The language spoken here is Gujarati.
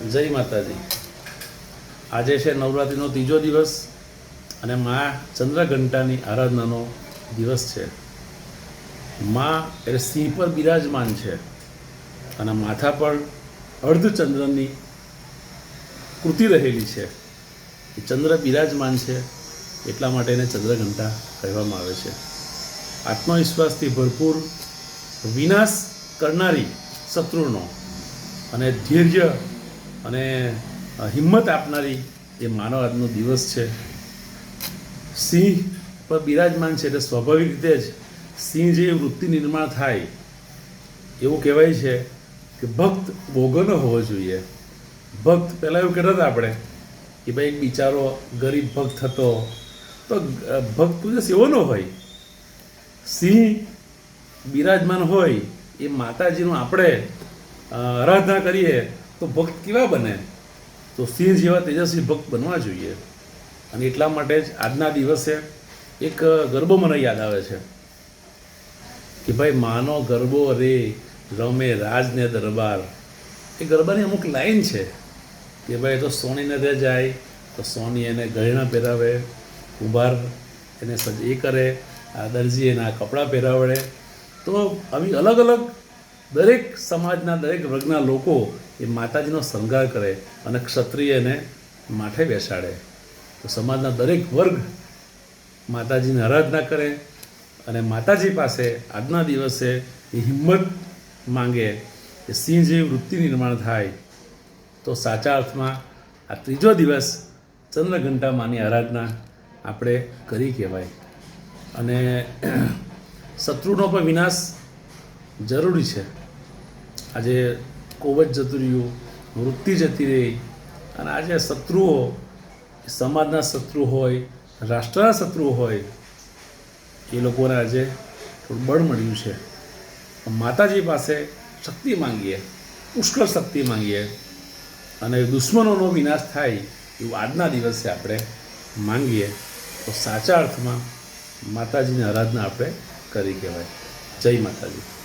જય માતાજી. આજે છે નવરાત્રિનો ત્રીજો દિવસ અને મા ચંદ્રઘંટાની આરાધનાનો દિવસ છે. મા એટલે સિંહ પર બિરાજમાન છે અને માથા પર અર્ધચંદ્રની કૃતિ રહેલી છે. એ ચંદ્ર બિરાજમાન છે એટલા માટે એને ચંદ્રઘંટા કહેવામાં આવે છે. આત્મવિશ્વાસથી ભરપૂર, વિનાશ કરનારી શત્રુનો અને ધૈર્ય અને હિંમત આપનારી એ માનવ આજનો દિવસ છે. સિંહ પર બિરાજમાન છે એટલે સ્વાભાવિક રીતે જ સિંહ જે વૃત્તિ નિર્માણ થાય એવું કહેવાય છે કે ભક્ત ભોગો ન હોવો જોઈએ. ભક્ત પહેલાં એવું કહેતા હતા આપણે કે ભાઈ એક બિચારો ગરીબ ભક્ત હતો, તો ભક્ત કોઈ એવો ન હોય. સિંહ બિરાજમાન હોય એ માતાજીનું આપણે આરાધના કરીએ તો ભક્ત કેવા બને? તો સિંહ જેવા તેજસ્વી ભક્ત બનવા જોઈએ. અને એટલા માટે જ આજના દિવસે એક ગરબો મને યાદ આવે છે કે ભાઈ માનો ગરબો રે રમે રાજને દરબાર. એ ગરબાની અમુક લાઈન છે કે ભાઈ તો સોનીને રે જાય તો સોની એને ગહેણા પહેરાવે, કુંભાર એને એ કરે, આ દરજી એના કપડાં પહેરાવડે. તો આવી અલગ અલગ દરેક સમાજના દરેક વર્ગના લોકો એ માતાજીનો શણગાર કરે અને ક્ષત્રિય એને માથે બેસાડે. તો સમાજના દરેક વર્ગ માતાજીની આરાધના કરે અને માતાજી પાસે આજના દિવસે એ હિંમત માંગે કે સિંહ જેવી વૃત્તિ નિર્માણ થાય. તો સાચા અર્થમાં આ ત્રીજો દિવસ ચંદ્રઘંટા માની આરાધના આપણે કરી કહેવાય. અને શત્રુનો પણ વિનાશ જરૂરી છે. આજે કોવચ જતું રહ્યું, વૃત્તિ જતી રહી અને આજે શત્રુઓ સમાજના શત્રુ હોય, રાષ્ટ્રના શત્રુ હોય, એ લોકોને આજે થોડું બળ મળ્યું છે. માતાજી પાસે શક્તિ માંગીએ, પુષ્કળ શક્તિ માંગીએ અને દુશ્મનોનો વિનાશ થાય એવું આજના દિવસે આપણે માંગીએ તો સાચા અર્થમાં માતાજીની આરાધના આપણે કરી કહેવાય. જય માતાજી.